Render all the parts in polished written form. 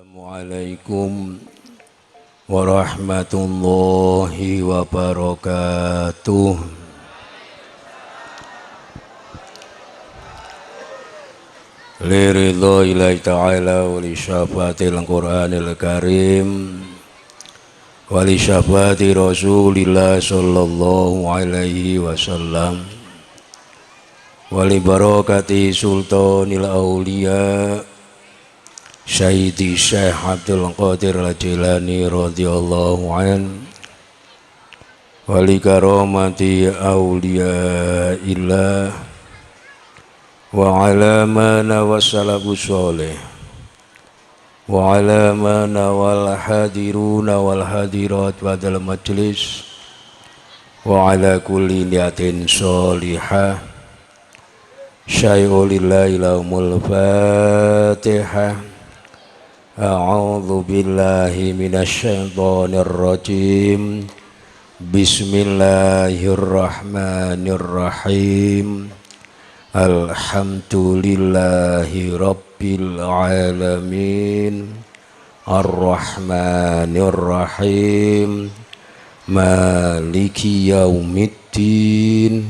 Assalamualaikum warahmatullahi wabarakatuh. Liridho ilahi ta'ala wa li syafaatil Qur'anil Karim wa li syafaati Rasulillah sallallahu alaihi wasallam wa li barakati sultanil awliya Sayyidi Syekh Abdul Qadir Al-Jilani radhiyallahu an wa li karamati awliya illah wa ala mana wassalamu sholih wa ala mana wal hadiruna wal hadirat wadal majlis wa ala kulli niyatin sholihah syai'ulillahi lahumul fatihah. A'udzu billahi minasyaitonir rajim. Bismillahirrahmanirrahim. Alhamdulillahi rabbil alamin. Ar-Rahmanir-Rahim. Maliki yaumiddin.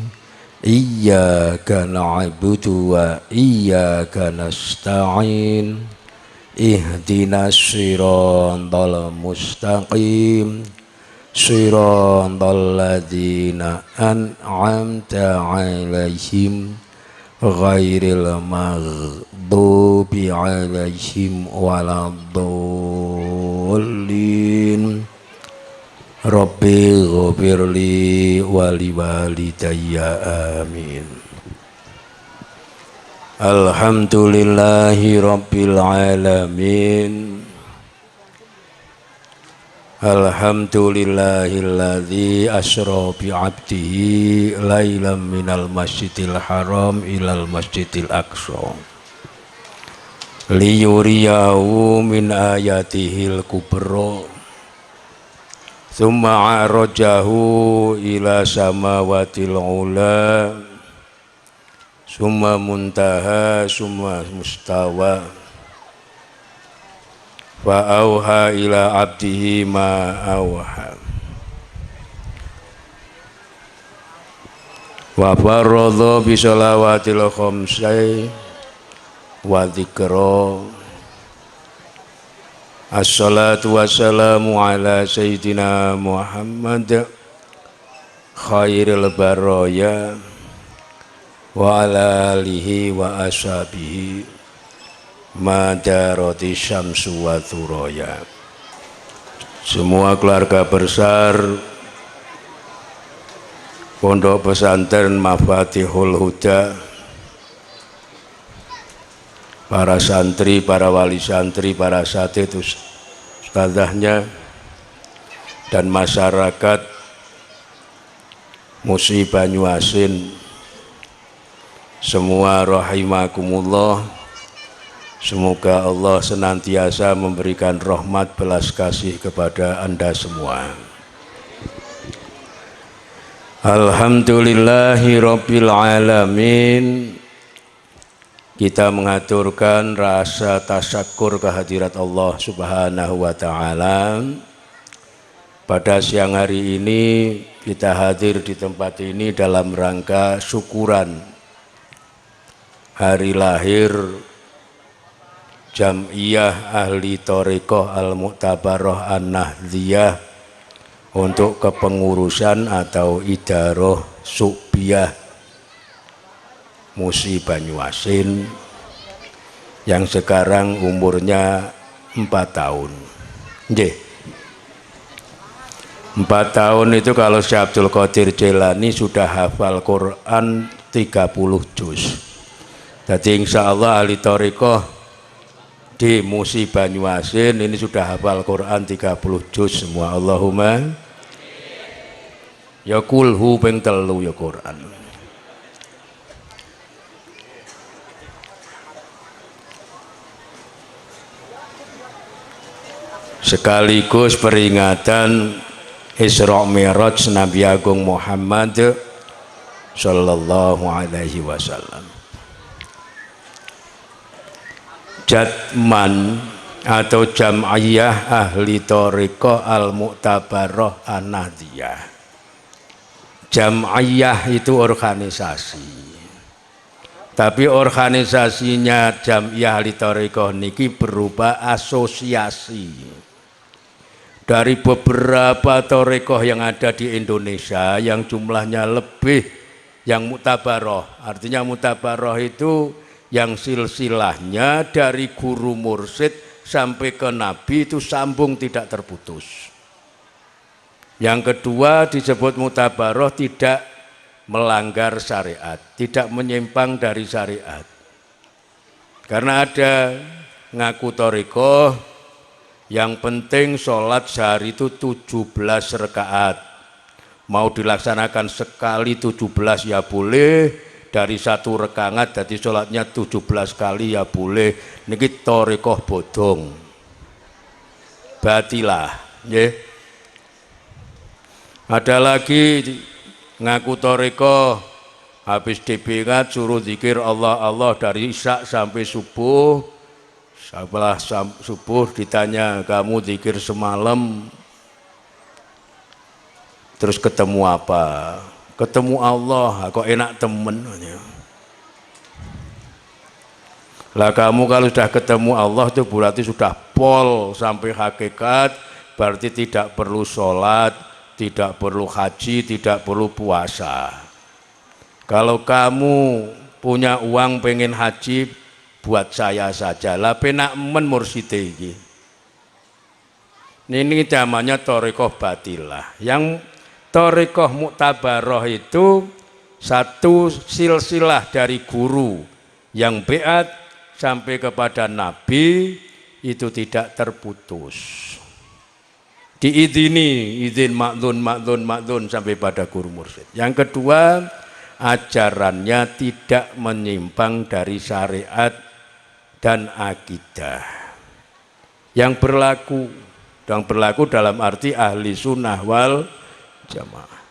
Iyyaka na'budu wa iyyaka nasta'in. Ihdinas siratal mustaqim. Siratal ladzina an'amta 'alaihim ghairil maghdubi 'alaihim waladdallin. Rabbi ghfirli wa liwalidayya amin. Alhamdulillahi rabbil alamin. Alhamdulillahilladzi asra bi 'abdihi lailan minal masjidil haram ilal masjidil aqsa liyuriyahu min ayatihil kubra thumma a'rajahu ila samawatil ula summa muntaha summa mustawa wa auha ila abdihi ma auha wa faradha bi shalawatil khamsai wa dzikra. Assalatu wassalamu ala sayyidina Muhammad khairil baraya wa ala alihi wa ashabihi madarati syamsu wa thuraya. Semua keluarga besar Pondok Pesantren Mafatihul Huda, para santri, para wali santri, para satid ustadzahnya, dan masyarakat Musi Banyuasin, semua rahimakumullah. Semoga Allah senantiasa memberikan rahmat belas kasih kepada Anda semua. Alhamdulillahi rabbil alamin. Kita mengaturkan rasa tasyakur kehadirat Allah subhanahu wa ta'ala. Pada siang hari ini kita hadir di tempat ini dalam rangka syukuran hari lahir Jam'iyah Ahli Thariqah Al-Mu'tabarah An-Nahdhiyah untuk kepengurusan atau idaroh Suqbiyah Musi Banyuasin yang sekarang umurnya 4 tahun. Nggih. 4 tahun itu kalau Syekh Abdul Qadir Jilani sudah hafal Quran 30 juz. Jadi insya Allah ahli thariqah di Musi Banyuasin ini sudah hafal Quran 30 juz semua. Allahumma ya kulhu ping telu ya Quran. Sekaligus peringatan Isra Mi'raj Nabi Agung Muhammad sallallahu alaihi wasallam. Jatman atau Jam'iyah Ahli Thariqah Al-Mu'tabarah An-Nahdiyah. Jam'iyah itu organisasi, tapi organisasinya Jam'iyah Ahli Thariqah niki berupa asosiasi dari beberapa thariqah yang ada di Indonesia yang jumlahnya lebih, yang mutabaroh. Artinya mutabaroh itu yang silsilahnya dari guru mursyid sampai ke Nabi itu sambung tidak terputus. Yang kedua disebut mutabaroh, tidak melanggar syariat, tidak menyimpang dari syariat. Karena ada ngaku thariqah yang penting sholat sehari itu 17 rakaat. Mau dilaksanakan sekali 17 ya boleh, dari satu rakaat jadi sholatnya 17 kali ya boleh. Niki thariqah bodong, batilah ya. Ada lagi ngaku thariqah habis dipingat suruh zikir Allah Allah dari isya sampai subuh. Setelah subuh ditanya, kamu zikir semalam terus ketemu apa? Ketemu Allah, kok enak temen. Lah kamu kalau sudah ketemu Allah itu berarti sudah pol sampai hakikat, berarti tidak perlu sholat, tidak perlu haji, tidak perlu puasa. Kalau kamu punya uang pengen haji, buat saya saja lah, penak men mursite iki. Ini zamannya thariqah batilah. Yang thariqah mu'tabaroh itu satu silsilah dari guru yang beat sampai kepada Nabi itu tidak terputus. Diizini, izin makdun sampai pada guru mursyid. Yang kedua, ajarannya tidak menyimpang dari syariat dan akidah. Yang berlaku dalam arti ahli sunnah wal jamaah.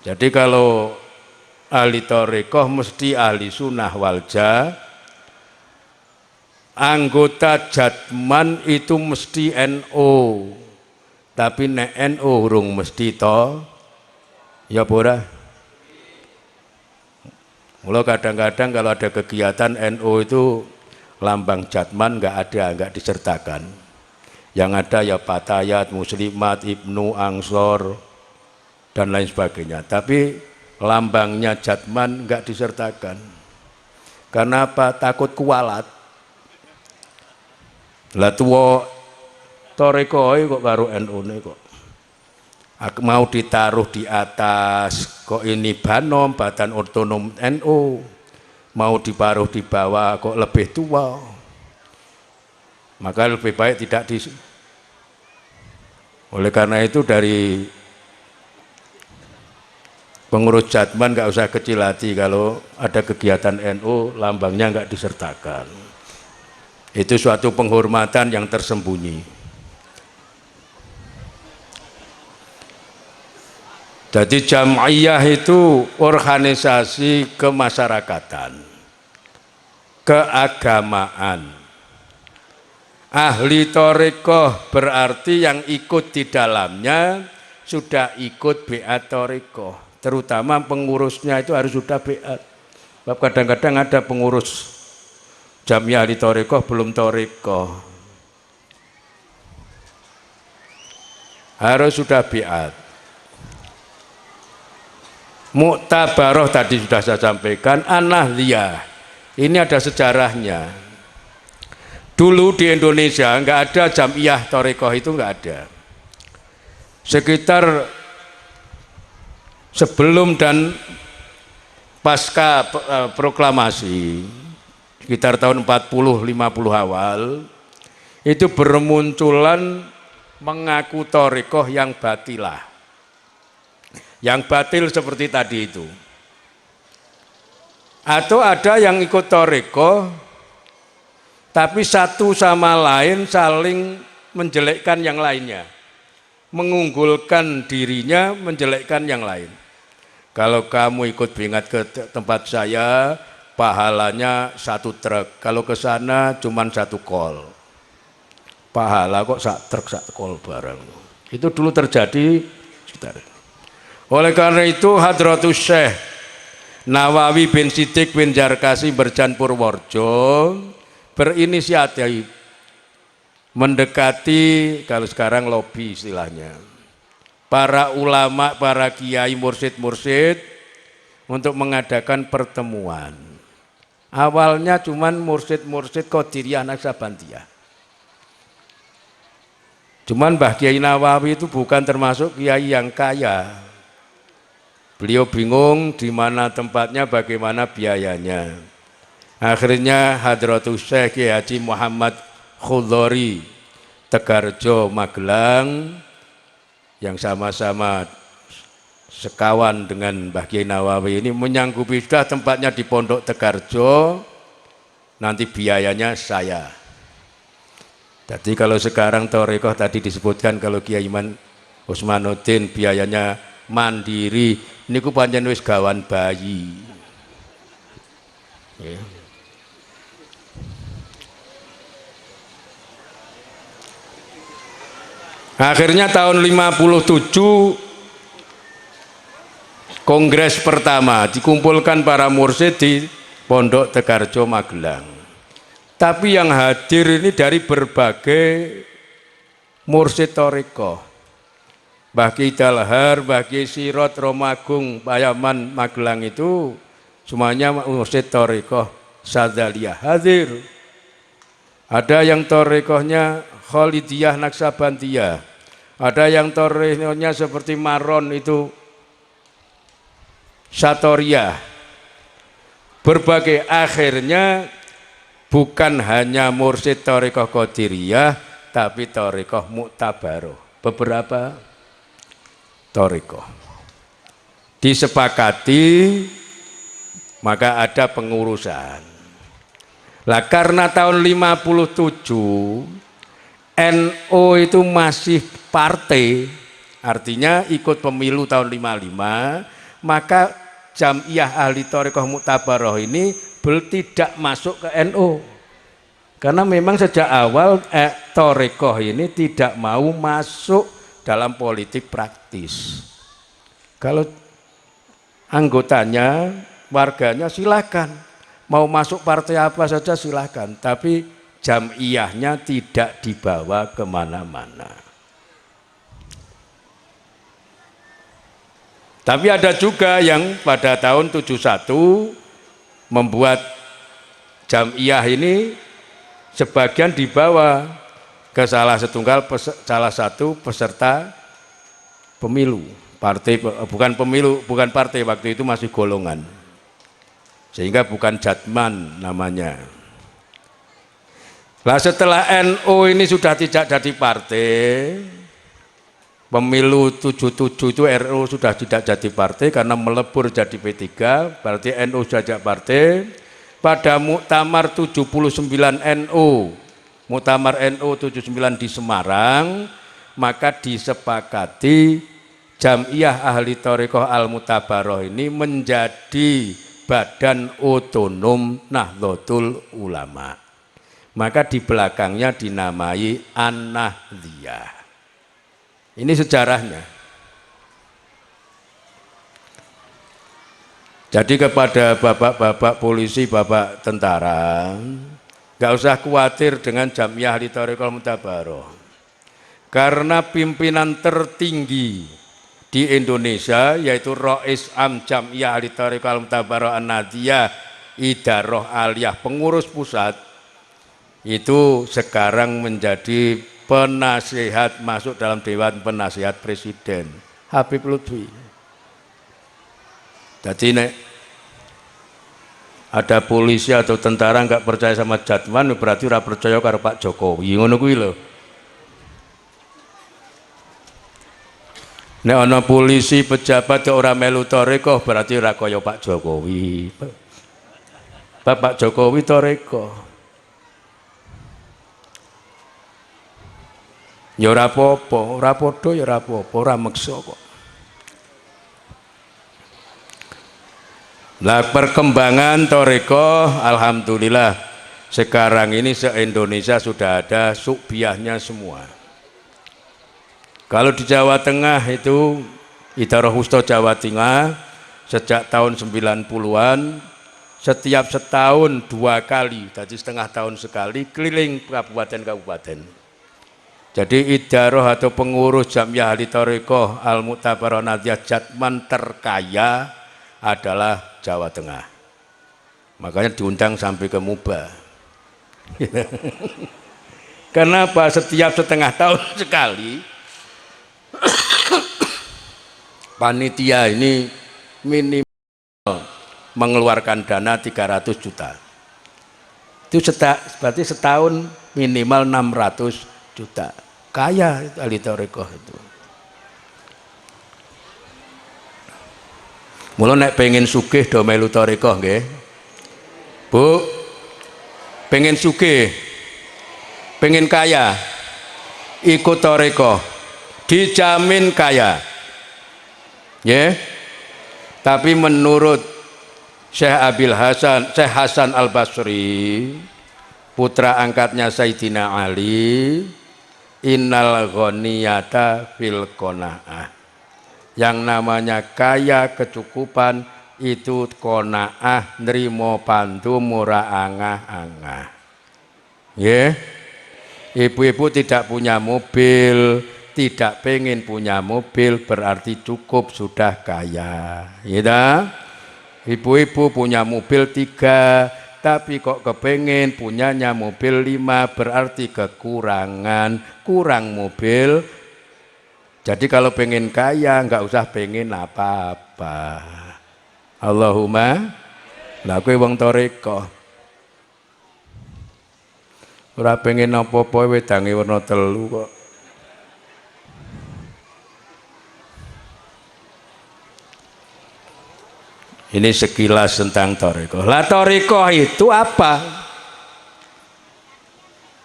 Jadi kalau ahli thariqah mesti ahli sunnah wal jamaah. Anggota jatman itu mesti NU, tapi nek NU urung mesti to, ya pura. Mula kadang-kadang kalau ada kegiatan NU itu lambang jatman nggak disertakan. Yang ada ya Patayat, Muslimat, Ibnu, Ansor dan lain sebagainya. Tapi lambangnya jatman nggak disertakan. Karena apa? Takut kualat. Lah tuwa thariqah kok karo NU-ne kok mau ditaruh di atas, kok ini Banom, Badan Otonom NU, mau ditaruh di bawah kok lebih tua. Maka lebih baik tidak di. Oleh karena itu dari pengurus jatman nggak usah kecil hati kalau ada kegiatan NU lambangnya nggak disertakan. Itu suatu penghormatan yang tersembunyi. Jadi Jam'iyah itu organisasi kemasyarakatan, keagamaan. Ahli thariqah berarti yang ikut di dalamnya sudah ikut beat thariqah. Terutama pengurusnya itu harus sudah beat. Sebab kadang-kadang ada pengurus Jam'iyah Ahli Thariqah belum thariqah, harus sudah biat. Mu'tabaroh tadi sudah saya sampaikan. An-Nahdiyah ini ada sejarahnya. Dulu di Indonesia nggak ada Jam'iyah Thariqah, itu nggak ada. Sekitar sebelum dan pasca proklamasi sekitar tahun 40-50 awal itu bermunculan mengaku thariqah yang batilah, yang batil seperti tadi itu. Atau ada yang ikut thariqah tapi satu sama lain saling menjelekkan yang lainnya, mengunggulkan dirinya, menjelekkan yang lain. Kalau kamu ikut bingat ke tempat saya, pahalanya 1 truk, kalau ke sana cuma 1 kol. pahala kok sak truk sak kol barang. Itu dulu terjadi, saudara. Oleh karena itu Hadratus Syekh Nawawi bin Siddiq bin Jarkasi Berjan Purworejo berinisiatif mendekati, kalau sekarang lobi istilahnya, para ulama, para kiai, mursyid-mursyid untuk mengadakan pertemuan. Awalnya cuman mursyid-mursyid Qadiriyah Naksabandiyah. Cuman Mbah Kiai Nawawi itu bukan termasuk kiai yang kaya. Beliau bingung di mana tempatnya, bagaimana biayanya. Akhirnya Hadratus Syekh Kiai Haji Muhammad Khudhori Tegarjo Magelang yang sama-sama sekawan dengan Mbah Kiai Nawawi ini menyanggupi sudah tempatnya di Pondok Tegarjo, nanti biayanya saya. Jadi kalau sekarang Torekoh tadi disebutkan kalau Kiai Iman Usmanuddin biayanya mandiri, niku pancen wis gawan bayi. Ya. Akhirnya tahun 57 kongres pertama dikumpulkan para mursyid di Pondok Tegarjo Magelang. Tapi yang hadir ini dari berbagai mursyid Torekoh. Mbah Ki Dalhar, Mbah Ki Sirot, Romagung, Payaman, Magelang itu semuanya mursyid Torekoh Sadzaliyah hadir. Ada yang Torekohnya Khalidiyah Naksabandiyah, ada yang Torekohnya seperti Maron itu Satoriyah. Berbagai, akhirnya bukan hanya mursyid Torekoh Qadiriyah, tapi Torekoh Muktabaroh. Beberapa Torekoh disepakati, maka ada pengurusan. Lah karena tahun 57 NU itu masih partai, artinya ikut pemilu tahun 55, maka Jam'iyah Ahli Torekoh Muktabaroh ini tidak masuk ke NU. Karena memang sejak awal Torekoh ini tidak mau masuk dalam politik praktis. Kalau anggotanya, warganya silakan, mau masuk partai apa saja silakan, tapi jam'iyahnya tidak dibawa kemana-mana. Tapi ada juga yang pada tahun 71 membuat jam'iyah ini sebagian dibawa ke salah satu peserta pemilu. Partai, bukan pemilu, bukan partai, waktu itu masih golongan. Sehingga bukan jatman namanya. Nah setelah NU ini sudah tidak jadi partai, pemilu 77 itu RU sudah tidak jadi partai karena melebur jadi P3, berarti NU sudah jadi partai. Pada Muktamar 79 NU, Muktamar NU 79 di Semarang, maka disepakati Jam'iyah Ahli Torekoh Al-Muktabaroh ini menjadi badan otonom Nahdlatul Ulama. Maka di belakangnya dinamai An-Nahdliyah. Ini sejarahnya. Jadi kepada bapak-bapak polisi, bapak tentara, nggak usah khawatir dengan Jam'iyah Ahli Torekoh Al-Muktabaroh. Karena pimpinan tertinggi di Indonesia yaitu Rois Am Jam'iyah Ahli Torekoh Al-Muktabaroh An-Nahdliyah Idaroh Aliyah, pengurus pusat, itu sekarang menjadi penasihat, masuk dalam Dewan Penasihat Presiden, Habib Lutfi. Jadi nek ada polisi atau tentara nggak percaya sama Jatman, berarti ora percaya karo Pak Jokowi, ngono kuwi lho. Nek ana polisi pejabat ora melu Torekoh, berarti ora kaya Pak Jokowi. Pak Jokowi Torekoh. Ya ora apa-apa, ora padha ya ora apa-apa, ora meksa kok. Lah perkembangan Torekoh alhamdulillah sekarang ini se-Indonesia sudah ada sukbiahnya semua. Kalau di Jawa Tengah itu Idarah Wusta Jawa Tengah sejak tahun 90-an setiap setahun 2 kali, jadi setengah tahun sekali keliling kabupaten-kabupaten. Jadi idarah atau pengurus Jamiah Ahli Thariqah Al-Mu'tabarah Nadhiyah Jatman terkaya adalah Jawa Tengah. Makanya diundang sampai ke Muba. Kenapa? Setiap setengah tahun sekali panitia ini minimal mengeluarkan dana 300 juta. Itu berarti setahun minimal 600 juta. Kaya itu ahli thariqah itu. Mula nek pengen sugih do melu thariqah nggih. Bu, pengen sugih, pengen kaya, ikut thariqah, dijamin kaya. Ya. Tapi menurut Syekh Hasan Al-Basri, putra angkatnya Sayyidina Ali, innal ghaniyata fil qanaah. Yang namanya kaya kecukupan itu qanaah, nrimo pandu murah angah-angah. Ya. Ibu-ibu tidak punya mobil, tidak pengen punya mobil berarti cukup sudah kaya. Ya. Ibu-ibu punya mobil 3, tapi kok kepengen punyanya mobil 5 berarti kekurangan, kurang mobil. Jadi kalau pengen kaya nggak usah pengen apa-apa. Allahumma lah kowe wong thariqah. Ora pengen apa-apa wedange werna 3 kok. Ini sekilas tentang thariqah. Lah thariqah itu apa?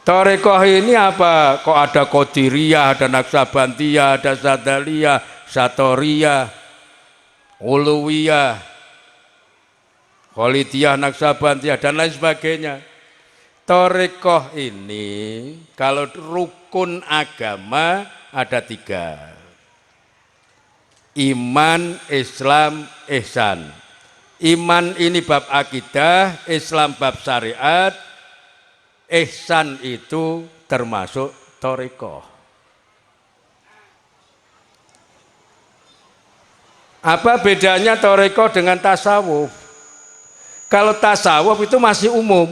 Thariqah ini apa? Kok ada Qadiriyah, ada Naksabandiyah, ada Sadaliyah, Satoriyah, Uluwiyah, Khalidiyah, Naksabandiyah dan lain sebagainya. Thariqah ini kalau rukun agama ada 3. Iman, Islam, ihsan. Iman ini bab akidah, Islam bab syariat, ihsan itu termasuk thariqah. Apa bedanya thariqah dengan tasawuf? Kalau tasawuf itu masih umum.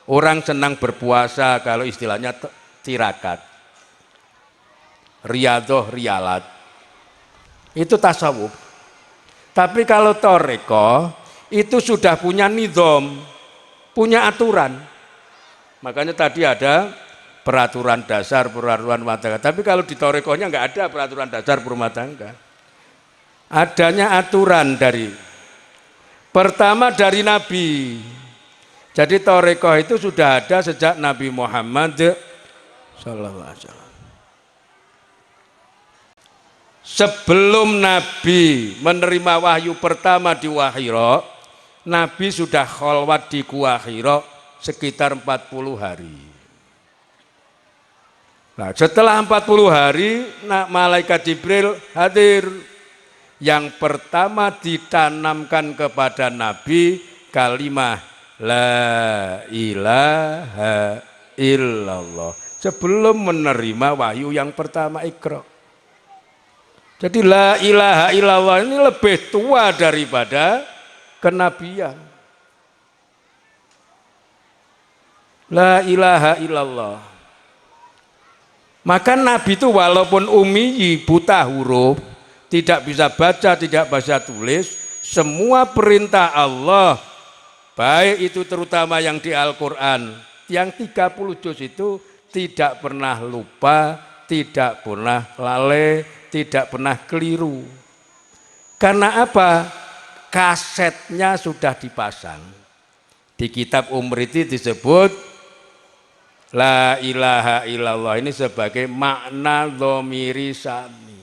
Orang senang berpuasa, kalau istilahnya tirakat. Riyadhah, riyalat. Itu tasawuf. Tapi kalau thariqah itu sudah punya nizam, punya aturan. Makanya tadi ada peraturan dasar, peraturan rumah tangga. Tapi kalau di thariqahnya nggak ada peraturan dasar rumah tangga. Adanya aturan pertama dari Nabi. Jadi thariqah itu sudah ada sejak Nabi Muhammad sallallahu alaihi wasallam. Sebelum Nabi menerima wahyu pertama di Hira, Nabi sudah khalwat di Gua Hira sekitar 40 hari. Nah, setelah 40 hari, malaikat Jibril hadir. Yang pertama ditanamkan kepada Nabi kalimah La ilaha illallah. Sebelum menerima wahyu yang pertama Iqra. Jadi la ilaha illallah ini lebih tua daripada kenabian. La ilaha illallah. Maka Nabi itu walaupun ummi, buta huruf, tidak bisa baca, tidak bisa tulis, semua perintah Allah, baik itu terutama yang di Al-Quran, yang 30 juz itu tidak pernah lupa, tidak pernah lalai, tidak pernah keliru. Karena apa? Kasetnya sudah dipasang. Di kitab Umriti disebut La ilaha illallah ini sebagai makna dhamiri sani.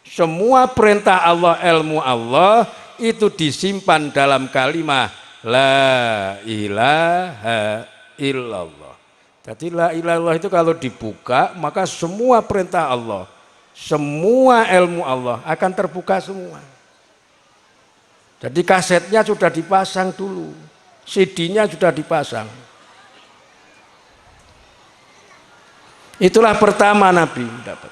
Semua perintah Allah, ilmu Allah itu disimpan dalam kalimat La ilaha illallah. Jadi la ilaha illallah itu kalau dibuka maka semua perintah Allah, semua ilmu Allah akan terbuka semua. Jadi kasetnya sudah dipasang dulu, CD-nya sudah dipasang. Itulah pertama Nabi mendapat.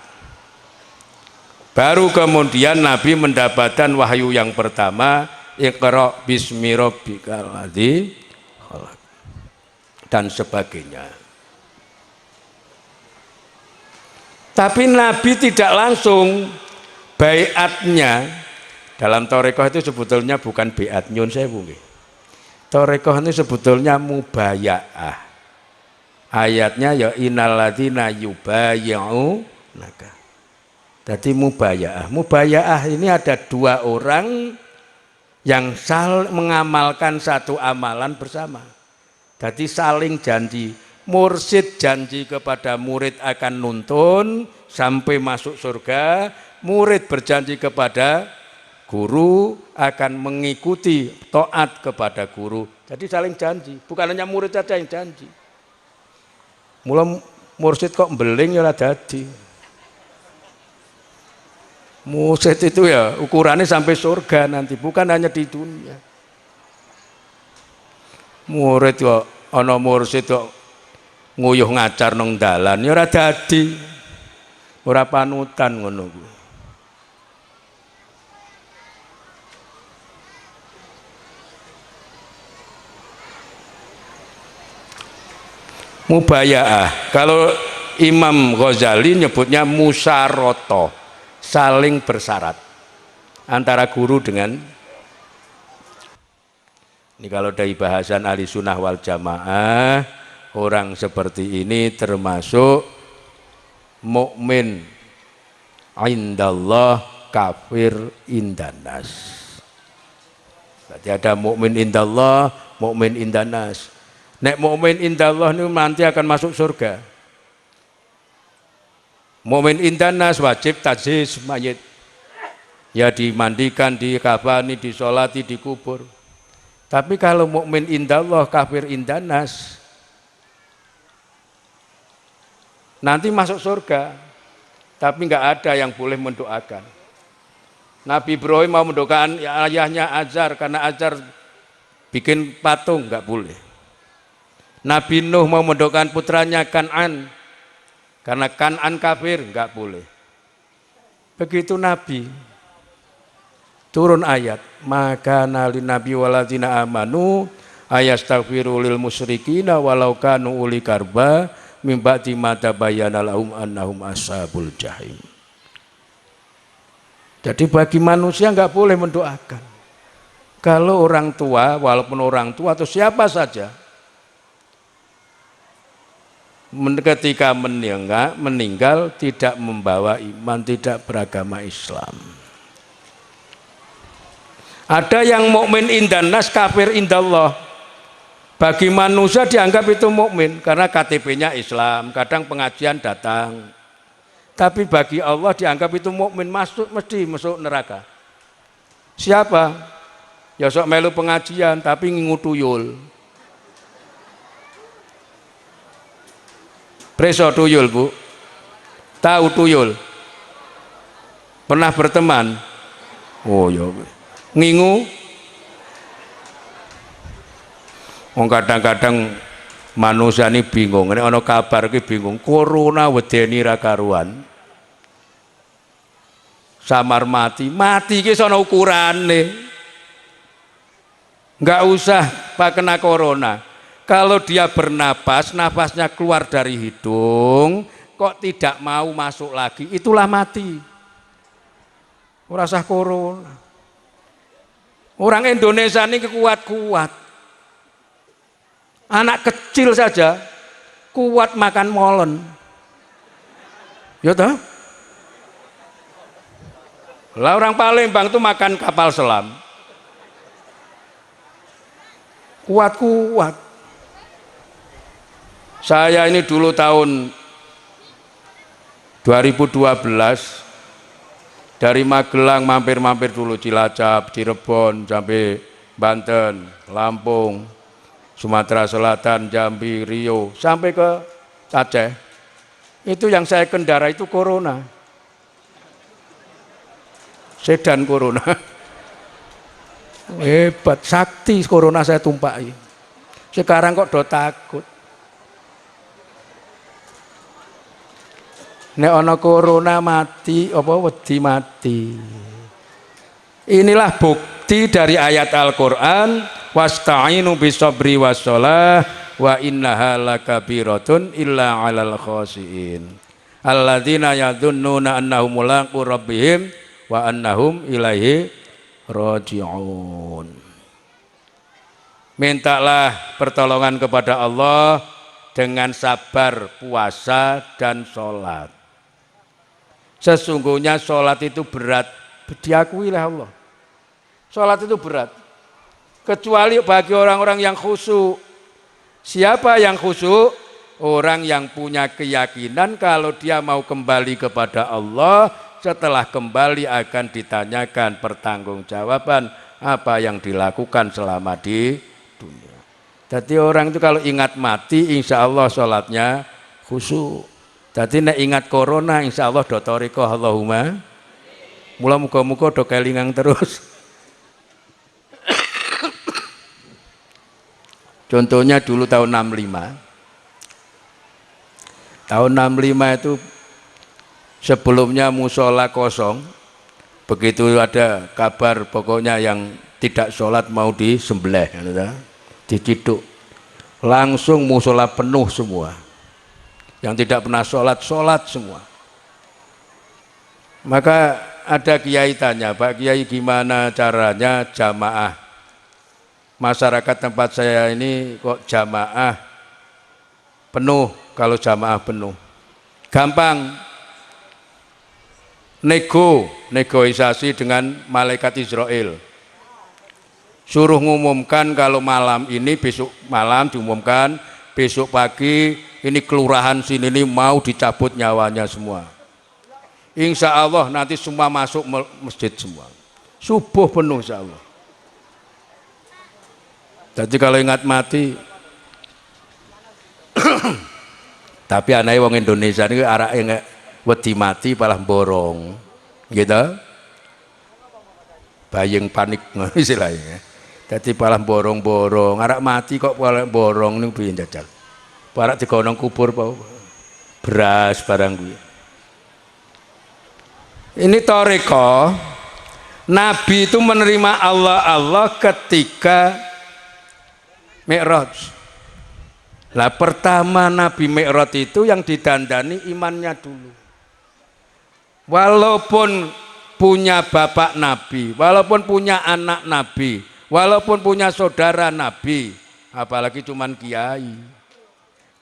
Baru kemudian Nabi mendapatkan wahyu yang pertama, Iqra bismi rabbikal ladzi khalaq dan sebagainya. Tapi Nabi tidak langsung baiatnya. Dalam Torekoh itu sebetulnya bukan baiat nyun sewu. Torekoh itu sebetulnya mubayaah. Ayatnya ya innal ladzina yubayyunaka. Jadi mubayaah. Mubayaah ini ada dua orang yang mengamalkan satu amalan bersama. Jadi saling janji. Mursyid janji kepada murid akan nuntun sampai masuk surga, murid berjanji kepada guru akan mengikuti taat kepada guru. Jadi saling janji, bukan hanya murid saja yang janji. Mula mursyid kok beling ya dadi. Mursyid itu ya ukurannya sampai surga nanti, bukan hanya di dunia. Murid kok ana mursyid kok nguyuh ngacar nang dalan ya ora dadi, ora panutan ngono kuwi. Mubayaah, kalau Imam Ghazali nyebutnya musyaroto, saling bersyarat antara guru dengan ini. Kalau dari bahasan ahli sunnah wal jamaah, orang seperti ini termasuk mukmin indallah, kafir indanas. Berarti ada mukmin indallah, mukmin indanas. Nek mukmin indallah ini nanti akan masuk surga. Mukmin indanas wajib tajhiz mayit. Ya dimandikan, dikafani, disolati, dikubur. Tapi kalau mukmin indallah, kafir indanas, nanti masuk surga, tapi nggak ada yang boleh mendoakan. Nabi Ibrahim mau mendoakan ayahnya Azar karena Azar bikin patung, nggak boleh. Nabi Nuh mau mendoakan putranya Kan'an karena Kan'an kafir, nggak boleh. Begitu Nabi turun ayat, maka nali nabi waladina amanu ayastaghfiru lil musyrikina walau kanu uli karba mimba timata bayana lahum annahum ashabul jahim. Jadi bagi manusia nggak boleh mendoakan. Kalau orang tua, walaupun orang tua atau siapa saja, ketika meninggal tidak membawa iman, tidak beragama Islam. Ada yang mukmin indanas, kafir indallah. Bagi manusia dianggap itu mukmin karena KTP-nya Islam, kadang pengajian datang. Tapi bagi Allah dianggap itu mukmin, mesti masuk neraka. Siapa? Ya sok melu pengajian tapi ngingu tuyul. Preso tuyul, Bu? Tahu tuyul? Pernah berteman? Oh ya. Ngingu. Kadang-kadang manusia ini bingung, ini ada kabar ini bingung, corona wedeni ra karuan, samar mati ini sono ukurane, nggak usah pak kena corona. Kalau dia bernapas, nafasnya keluar dari hidung, kok tidak mau masuk lagi, itulah mati. Ora usah corona. Orang Indonesia ini kuat-kuat. Anak kecil saja kuat makan molen. Ya toh? Lah orang Palembang itu makan kapal selam. Kuat-kuat. Saya ini dulu tahun 2012 dari Magelang mampir-mampir dulu Cilacap, Cirebon sampai Banten, Lampung. Sumatera Selatan, Jambi, Riau, sampai ke Aceh. Itu yang saya kendara itu corona. Sedan corona. Hebat, sakti corona saya tumpaki. Sekarang kok do takut. Nek ana corona mati, apa wedi mati. Inilah bukti dari ayat Al-Qur'an, wasta'inu bisabri wassalah wa innaha lakabiratun illa 'alal khashiin. Alladzina yadhunnuna annahum mulaqu rabbihim wa annahum ilaihi raji'un. Mintalah pertolongan kepada Allah dengan sabar, puasa dan sholat. Sesungguhnya sholat itu berat, diakui oleh Allah. Sholat itu berat, kecuali bagi orang-orang yang khusyuk. Siapa yang khusyuk? Orang yang punya keyakinan kalau dia mau kembali kepada Allah, setelah kembali akan ditanyakan pertanggungjawaban apa yang dilakukan selama di dunia. Jadi orang itu kalau ingat mati, insya Allah sholatnya khusyuk. Jadi nek ingat corona, insya Allah do thariqah Allahumma. Mula muga-muga do kelingan terus. Contohnya dulu tahun 65. Tahun 65 itu sebelumnya musola kosong. Begitu ada kabar pokoknya yang tidak sholat mau disembelih, diciduk. Langsung musola penuh semua. Yang tidak pernah sholat, sholat semua. Maka ada kiai tanya, Pak Kiai gimana caranya jamaah? Masyarakat tempat saya ini kok jamaah penuh. Kalau jamaah penuh gampang, negosiasi dengan malaikat Israel, suruh ngumumkan kalau malam ini, besok malam diumumkan, besok pagi ini kelurahan sini ini mau dicabut nyawanya semua. Insya Allah nanti semua masuk masjid semua, subuh penuh insya Allah. Jadi kalau ingat mati tapi anaknya wong Indonesia ini arah yang wedi mati malah borong gitu, bayang panik istilahnya. Jadi malah borong-borong, arah mati kok malah borong nih piye jajal. Parak digonong kubur beras barang gue. Ini thariqah. Nabi itu menerima Allah ketika Mi'raj. Lah pertama Nabi Mi'raj itu yang didandani imannya dulu. Walaupun punya bapak Nabi, walaupun punya anak Nabi, walaupun punya saudara Nabi, apalagi cuman kiai.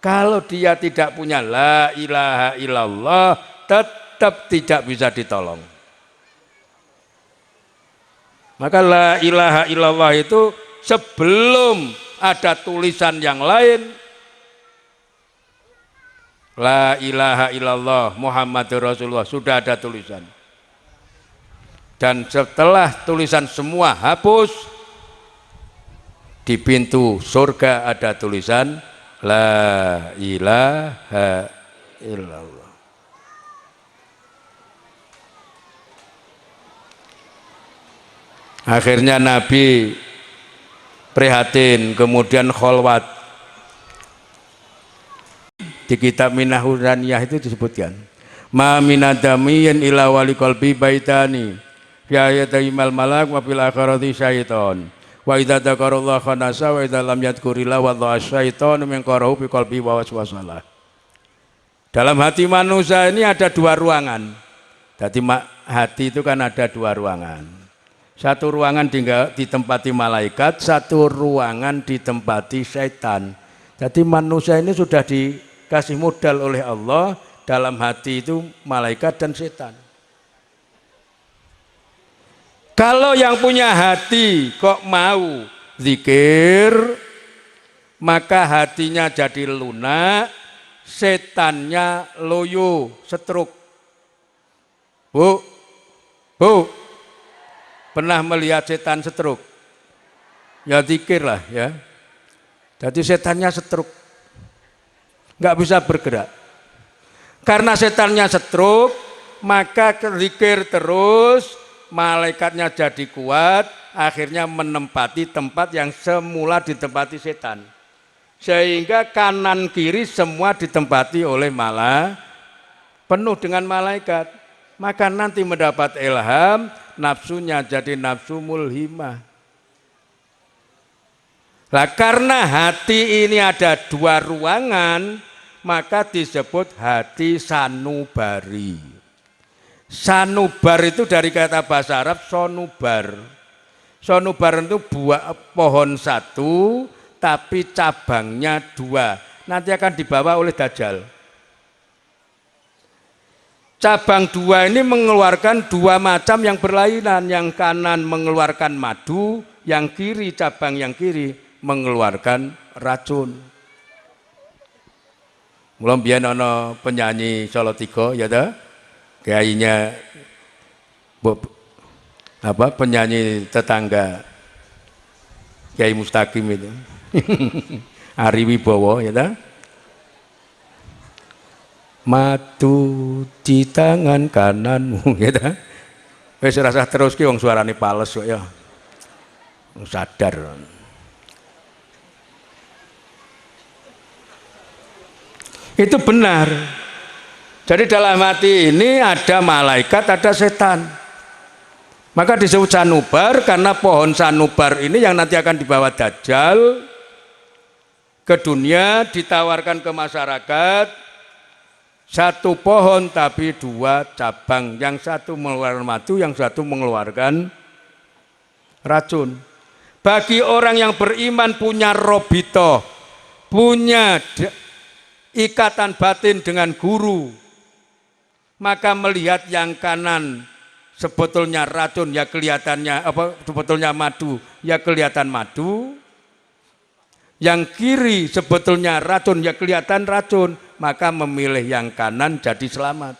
Kalau dia tidak punya la ilaha illallah, tetap tidak bisa ditolong. Maka la ilaha illallah itu sebelum ada tulisan yang lain, la ilaha illallah Muhammadur Rasulullah, sudah ada tulisan. Dan setelah tulisan semua hapus, di pintu surga ada tulisan la ilaha illallah. Akhirnya Nabi prihatin, kemudian kholwat. Di kitab Minahurraniyah itu disebutkan, ma minadamiyin ila wali qalbi baitani fi ayataymal malak wa fil akhirati syaiton wa idza dzakarallaha khanasa wa idza lam yadhkurillah wa dha syaiton min qarahu fi qalbi wa waswasalah. Dalam hati manusia ini ada dua ruangan. Jadi hati itu kan ada dua ruangan. Satu ruangan ditempati malaikat, satu ruangan ditempati setan. Jadi manusia ini sudah dikasih modal oleh Allah, dalam hati itu malaikat dan setan. Kalau yang punya hati kok mau zikir, maka hatinya jadi lunak, setannya loyo, setruk. Bu, pernah melihat setan setruk? Ya zikir lah ya. Jadi setannya stroke, nggak bisa bergerak. Karena setannya stroke, maka zikir terus, malaikatnya jadi kuat, akhirnya menempati tempat yang semula ditempati setan. Sehingga kanan kiri semua ditempati oleh penuh dengan malaikat. Maka nanti mendapat ilham, nafsunya jadi nafsu mulhimah. Nah, karena hati ini ada dua ruangan, maka disebut hati sanubari. Sanubar itu dari kata bahasa Arab sonubar. Sonubar itu buah pohon satu, tapi cabangnya dua. Nanti akan dibawa oleh Dajjal. Cabang dua ini mengeluarkan dua macam yang berlainan. Yang kanan mengeluarkan madu, yang kiri, cabang yang kiri mengeluarkan racun. Mulai biar ono penyanyi Solo Tigo, ya dah, kayaknya penyanyi tetangga Kiai Mustaqim itu, Ari Wibowo, ya dah. Madu di tangan kananmu, ya dah. Wes rasa terus ki wong suarane pales kok ya. Sadar. Itu benar. Jadi dalam hati ini ada malaikat, ada setan. Maka disebut sanubar karena pohon sanubar ini yang nanti akan dibawa Dajjal ke dunia, ditawarkan ke masyarakat. Satu pohon tapi dua cabang, yang satu mengeluarkan madu, yang satu mengeluarkan racun. Bagi orang yang beriman punya robito, punya ikatan batin dengan guru, maka melihat yang kanan sebetulnya racun, ya kelihatannya sebetulnya madu, ya kelihatan madu. Yang kiri sebetulnya racun, ya kelihatan racun, maka memilih yang kanan jadi selamat.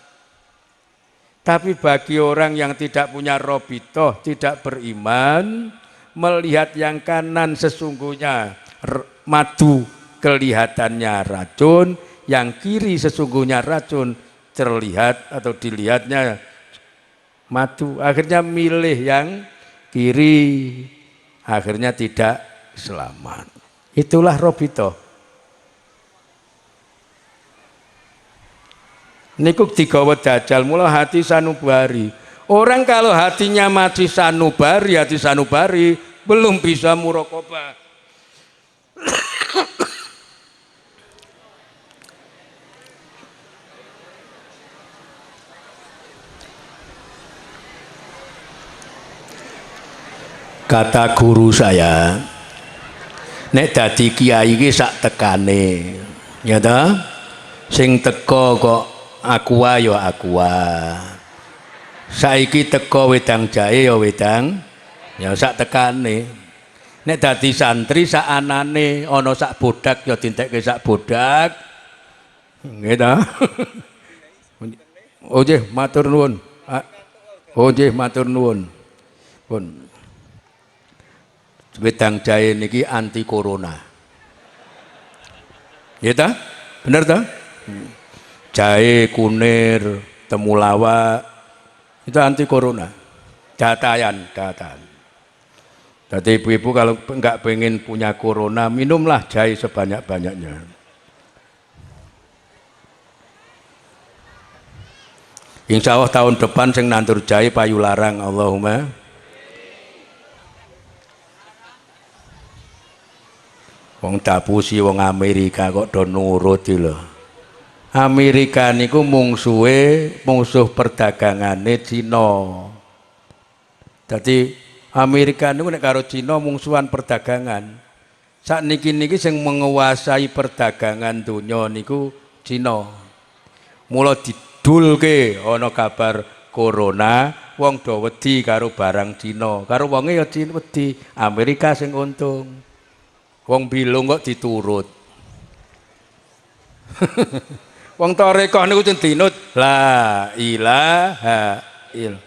Tapi bagi orang yang tidak punya robitoh, tidak beriman, melihat yang kanan sesungguhnya madu, kelihatannya racun, yang kiri sesungguhnya racun, terlihat atau dilihatnya madu, akhirnya milih yang kiri, akhirnya tidak selamat. Itulah robito. Niku digawa Dajjal, mula hati sanubari. Orang kalau hatinya masih sanubari, hati sanubari, belum bisa muraqabah. Kata guru saya, nek dadi kiai iki sak tekane, ya ta? Sing teko kok aqua ya aqua. Saiki teko wedang jahe ya wedang, ya sak tekane. Nek dadi santri sak anane, ana sak bodak ya dintekke sak bodak. Nggih ta? Oh nggih, matur nuwun. Oh nggih, matur nuwun. Pun wedang jahe niki anti corona. Ya ta? Bener ta? Jahe, kunir, temulawak itu anti corona. Datayan. Jadi ibu-ibu kalau enggak pengen punya corona, minumlah jahe sebanyak-banyaknya. Insya Allah tahun depan sing nandur jahe payu larang, Allahumma. Wong dapusi wong Amerika kok do nurut lho. Amerika niku musuh perdagangane Cina. Jadi Amerika niku nek karo Cina mungsuhan perdagangan. Sakniki sing menguasai perdagangan donya niku Cina. Mula didulke ana kabar corona, wong do wedi karo barang Cina. Karo wonge ya Cina wedi, Amerika sing untung. Wong bilung kok diturut. Wong tarekah niku sing dinut la ilaha illallah.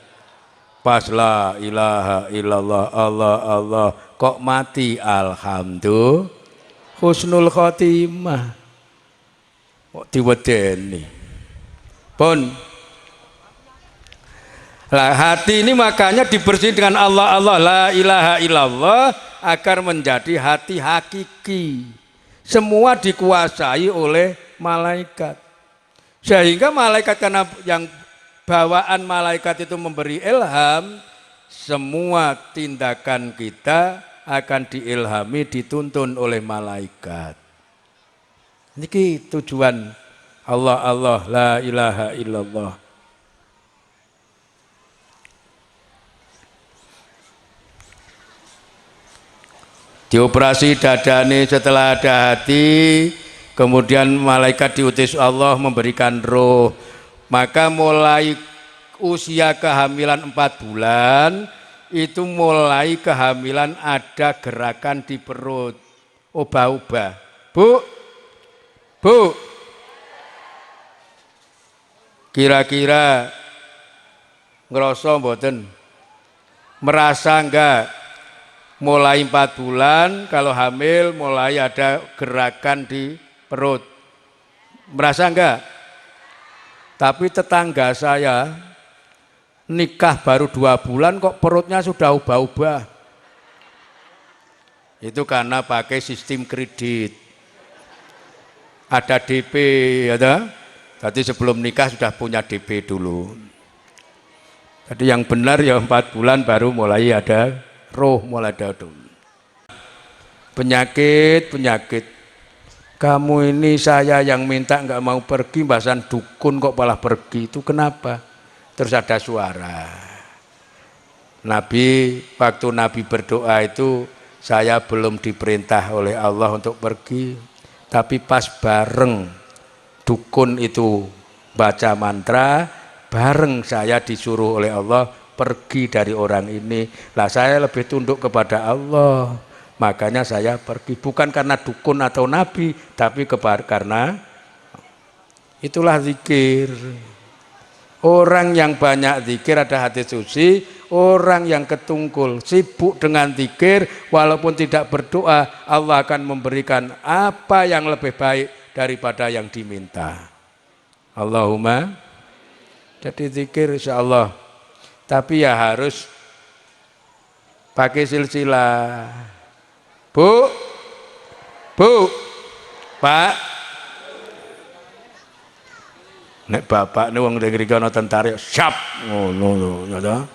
Pas la ilaha illallah Allah kok mati alhamdulillah. husnul khotimah. Kok diwedeni. Pun. Lah hati ini makanya dibersihkan dengan Allah la ilaha illallah agar menjadi hati hakiki. Semua dikuasai oleh malaikat. Sehingga malaikat karena yang bawaan malaikat itu memberi ilham, semua tindakan kita akan diilhami, dituntun oleh malaikat. Niki tujuan Allah la ilaha illallah. Dioperasi dadane setelah ada hati, kemudian malaikat diutus Allah memberikan roh. Maka mulai usia kehamilan 4 bulan itu mulai kehamilan ada gerakan di perut, ubah-ubah. Bu, kira-kira ngerasa mboten? Merasa enggak? Mulai 4 bulan kalau hamil mulai ada gerakan di perut. Merasa enggak? Tapi tetangga saya nikah baru 2 bulan kok perutnya sudah ubah-ubah. Itu karena pakai sistem kredit. Ada DP ya. Tadi sebelum nikah sudah punya DP dulu. Jadi yang benar ya 4 bulan baru mulai ada roh, mulai ada penyakit. Kamu ini saya yang minta nggak mau pergi, bahasan dukun kok malah pergi, itu kenapa? Terus ada suara. Nabi, waktu Nabi berdoa itu saya belum diperintah oleh Allah untuk pergi, tapi pas bareng dukun itu baca mantra, bareng saya disuruh oleh Allah pergi dari orang ini. Lah saya lebih tunduk kepada Allah, makanya saya pergi, bukan karena dukun atau nabi, tapi karena itulah zikir. Orang yang banyak zikir ada hati suci, orang yang ketungkul sibuk dengan zikir walaupun tidak berdoa, Allah akan memberikan apa yang lebih baik daripada yang diminta. Allahumma. Jadi zikir insya Allah, tapi ya harus pakai silsilah. Bu, Pak. Nek bapak nih wong ngriki ana tentara siap ngono ya.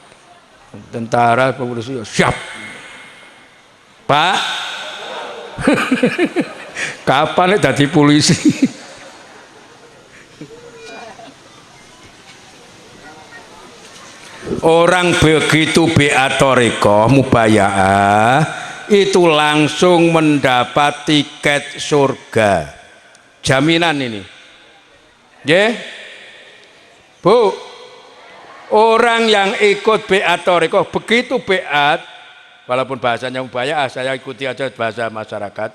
Tentara polisi siap. Pak. Kapan nek dadi polisi? Orang begitu biat thariqah mubayaah itu langsung mendapat tiket surga. Jaminan ini. Nggih? Bu, orang yang ikut biat thariqah begitu biat, walaupun bahasanya mubayaah, saya ikuti aja bahasa masyarakat.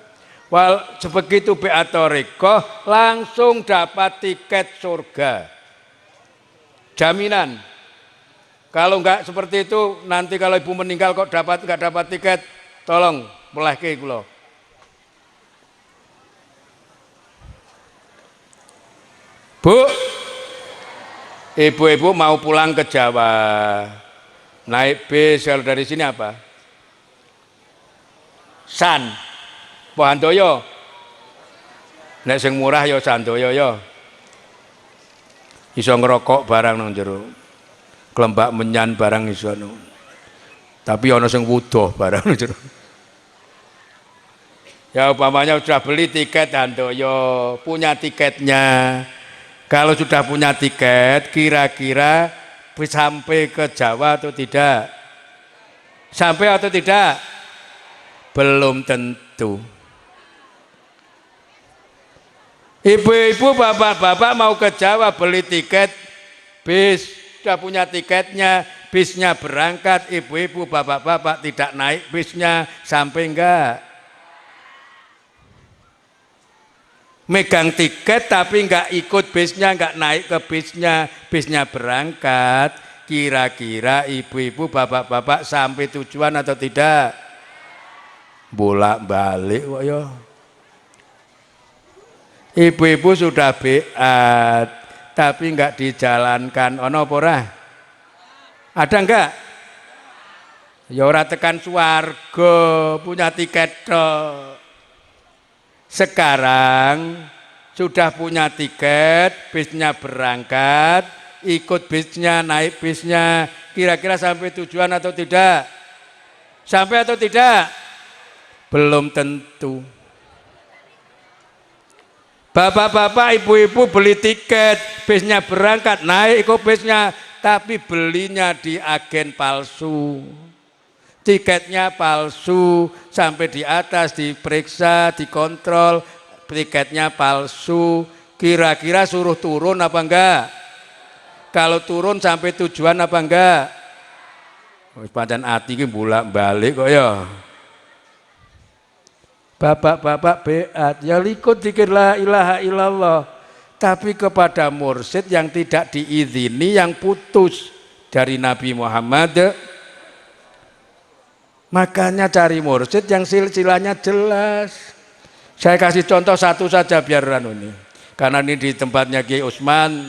Sebegitu biat thariqah langsung dapat tiket surga. Jaminan. Kalau enggak seperti itu, nanti kalau ibu meninggal kok enggak dapat tiket, tolong melehke kula. Bu, ibu-ibu mau pulang ke Jawa, naik bis, kalau dari sini apa? San, Handoyo. Nek sing murah ya Sandoyo ya. Iso ngerokok barang nang jero. Kelembak menyan barang iso. Tapi ana sing wudoh barang jero. Ya umpamanya sudah beli tiket Handoyo, punya tiketnya. Kalau sudah punya tiket, kira-kira sampai ke Jawa atau tidak? Sampai atau tidak? Belum tentu. Ibu-ibu, bapak-bapak mau ke Jawa beli tiket bis, sudah punya tiketnya, bisnya berangkat, ibu-ibu, bapak-bapak tidak naik bisnya, sampai enggak? Megang tiket tapi enggak ikut bisnya, enggak naik ke bisnya, bisnya berangkat, kira-kira ibu-ibu, bapak-bapak sampai tujuan atau tidak? Bolak-balik kok ya. Ibu-ibu sudah beat, tapi enggak dijalankan. Ono apa ora? Ada enggak? Ya ora tekan swarga, punya tiket tok. Sekarang sudah punya tiket, bisnya berangkat, ikut bisnya, naik bisnya, kira-kira sampai tujuan atau tidak? Sampai atau tidak? Belum tentu. Bapak-bapak, ibu-ibu beli tiket, bisnya berangkat, naik ikut bisnya, tapi belinya di agen palsu. Tiketnya palsu, sampai di atas diperiksa, dikontrol, tiketnya palsu. Kira-kira suruh turun apa enggak? Kalau turun sampai tujuan apa enggak? Pancen ati iki bolak-balik kok ya. Bapak-bapak beat, ya ikut zikir la ilaha illallah. Tapi kepada mursyid yang tidak diizini, yang putus dari Nabi Muhammad. Makanya cari mursyid yang silsilahnya jelas. Saya kasih contoh satu saja biar ini. Karena ini di tempatnya Kiai Utsman.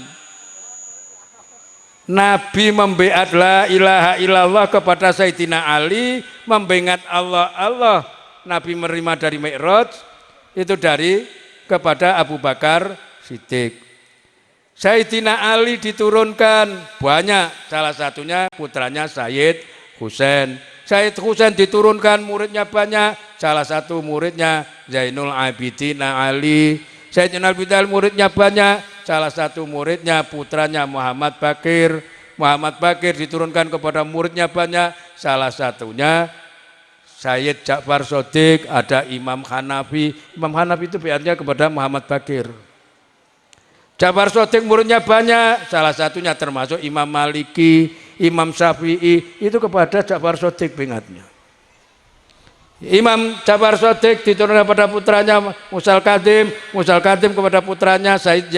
Nabi membeat la ilaha illallah kepada Sayyidina Ali, membeat Allah. Nabi menerima dari Mi'raj itu dari kepada Abu Bakar Siddiq. Sayyidina Ali diturunkan banyak, salah satunya putranya Sayyid Husain. Sayyid Husain diturunkan muridnya banyak, salah satu muridnya Zainul Abidin Ali. Sayyidina Abidin muridnya banyak, salah satu muridnya putranya Muhammad Bakir. Muhammad Bakir diturunkan kepada muridnya banyak, salah satunya Sayyid Ja'far Shadiq, ada Imam Hanafi. Imam Hanafi itu biarnya kepada Muhammad Bakir. Ja'far Shadiq muridnya banyak, salah satunya termasuk Imam Maliki, Imam Syafi'i, itu kepada Ja'far Shadiq bingatnya. Imam Ja'far Shadiq diturunkan kepada putranya Musal Kadim kepada putranya Said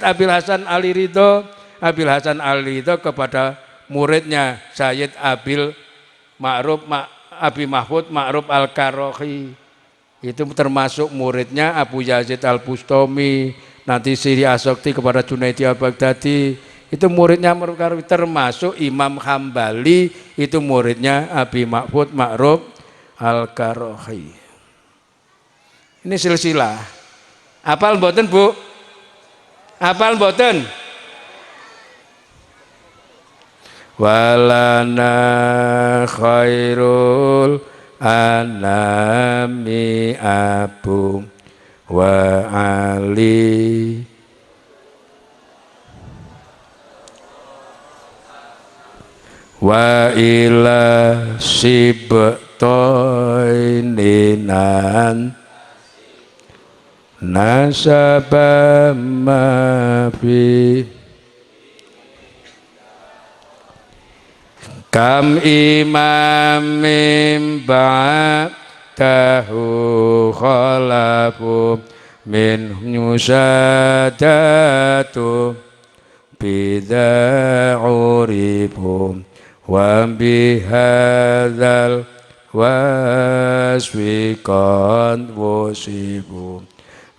Abil Hasan Ali Ridho, Abil Hasan Ali Ridho kepada muridnya Sayyid Abi Mahfud Ma'ruf Al-Karohi, itu termasuk muridnya Abu Yazid Al-Bustami, nanti Siri Asokti kepada Junaidi Al-Baghdadi, itu muridnya termasuk Imam Hambali, itu muridnya Abi Mahfud Ma'ruf Al-Karohi. Ini silsilah. Apal mboten Bu? Apal mboten? Walana khairul anami Abu wa Ali wa ila sibtoininan nasabama fi kam imamim ba'dahu khalafu min nyusadatu bida'uribu wa bihadzal wasfiqan wasibu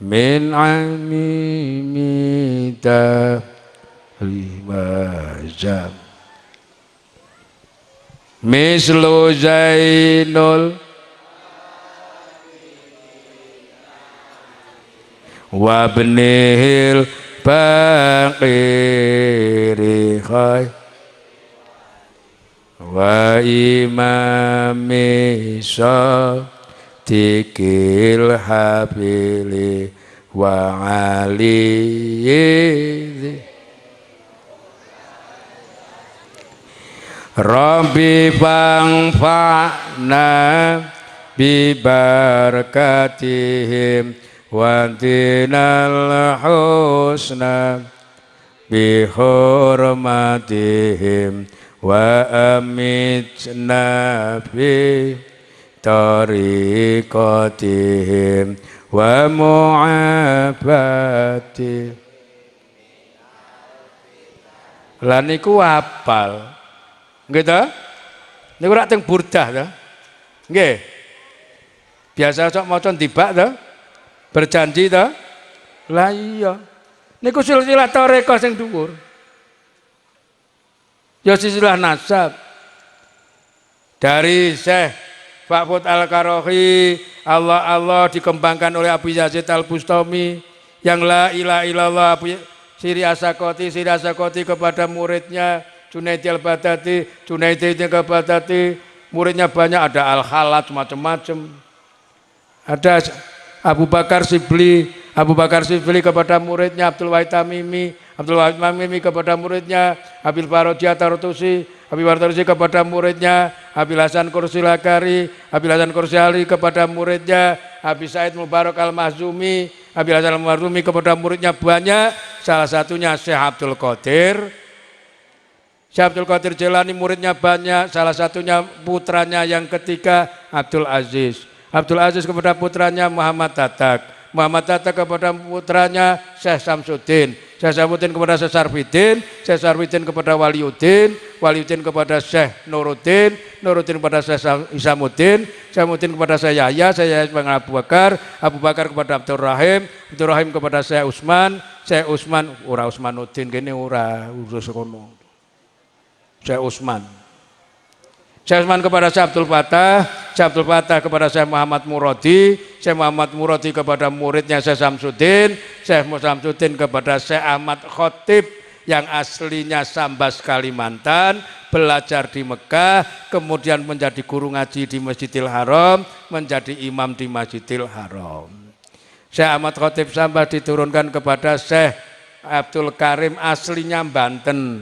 min amimita limajam mislu Zainul wabnihil baqiri khay wa imami sadiqil habili wa alihi Rabbi fangfa'na bibarakatihim wa dinal husna bihurmatihim wa amitna bi tariqatihim wa mu'abati. Lah niku apal gitu, niku rak teng burdah to. Nggih. Biasa sok maca ndibak to. Berjanji to. Lah iya. Niku silsilah tarekah sing dhuwur. Ya silsilah nasab. Dari Syekh Fa'fud Al-Karahi, Allah dikembangkan oleh Abu Yazid Al-Bustami yang la ilaha illallah Siri Asakoti kepada muridnya Junaidi Al-Baghdadi, Junaidi Al-Baghdadi, muridnya banyak, ada Al-Khalat macam-macam. Ada Abu Bakar Sibli kepada muridnya Abdul Wahid Tamimi, kepada muridnya Abil Farodiyah Tarutusi, Abil Farodiyah kepada muridnya Abil Hasan Kursi Lakari, Abil Hasan Kursi Ali kepada muridnya Abi Said Mubarak Al-Mahzumi, Abil Hasan Al-Mahzumi kepada muridnya banyak, salah satunya Syekh Abdul Qadir. Syekh Abdul Qadir Jilani muridnya banyak, salah satunya putranya yang ketiga Abdul Aziz kepada putranya Muhammad Tatak kepada putranya Syekh Samsuddin kepada Syekh Sarfidin kepada Waliuddin kepada Syekh Nuruddin kepada Syekh Isamuddin kepada Syekh Yahya kepada Abu Bakar kepada Abdul Rahim kepada Syekh Usman ora Usmanuddin kene ora urus kono. Syekh Usman kepada Syekh Abdul Fattah kepada Syekh Muhammad Muradi kepada muridnya Syekh Samsuddin kepada Syekh Ahmad Khotib yang aslinya Sambas Kalimantan, belajar di Mekah, kemudian menjadi guru ngaji di Masjidil Haram, menjadi imam di Masjidil Haram. Syekh Ahmad Khotib Sambas diturunkan kepada Syekh Abdul Karim, aslinya Banten,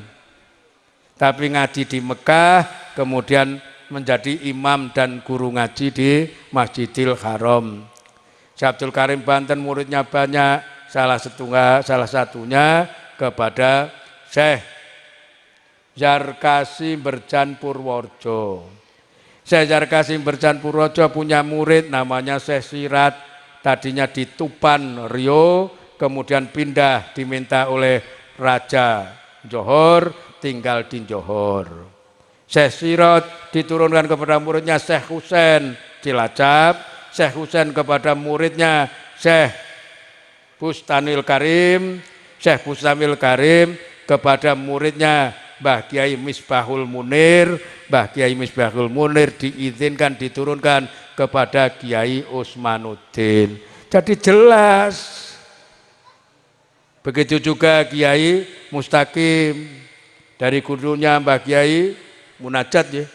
tapi ngaji di Mekah, kemudian menjadi imam dan guru ngaji di Masjidil Haram. Syekh Abdul Karim Banten muridnya banyak, salah satunya kepada Syekh Zarkasi Berjan Purworejo. Syekh Zarkasi Berjan Purworejo punya murid namanya Syekh Sirat, tadinya di Tupan Riau, kemudian pindah diminta oleh Raja Johor, tinggal di Johor. Syekh Sirat diturunkan kepada muridnya Syekh Husain Cilacap, Syekh Husain kepada muridnya Syekh Bustanil Karim kepada muridnya Mbah Kiai Misbahul Munir. Mbah Kiai Misbahul Munir diizinkan diturunkan kepada Kiai Usmanuddin. Jadi jelas. Begitu juga Kiai Mustaqim dari gurunya Mbah Kiai Munajat ya.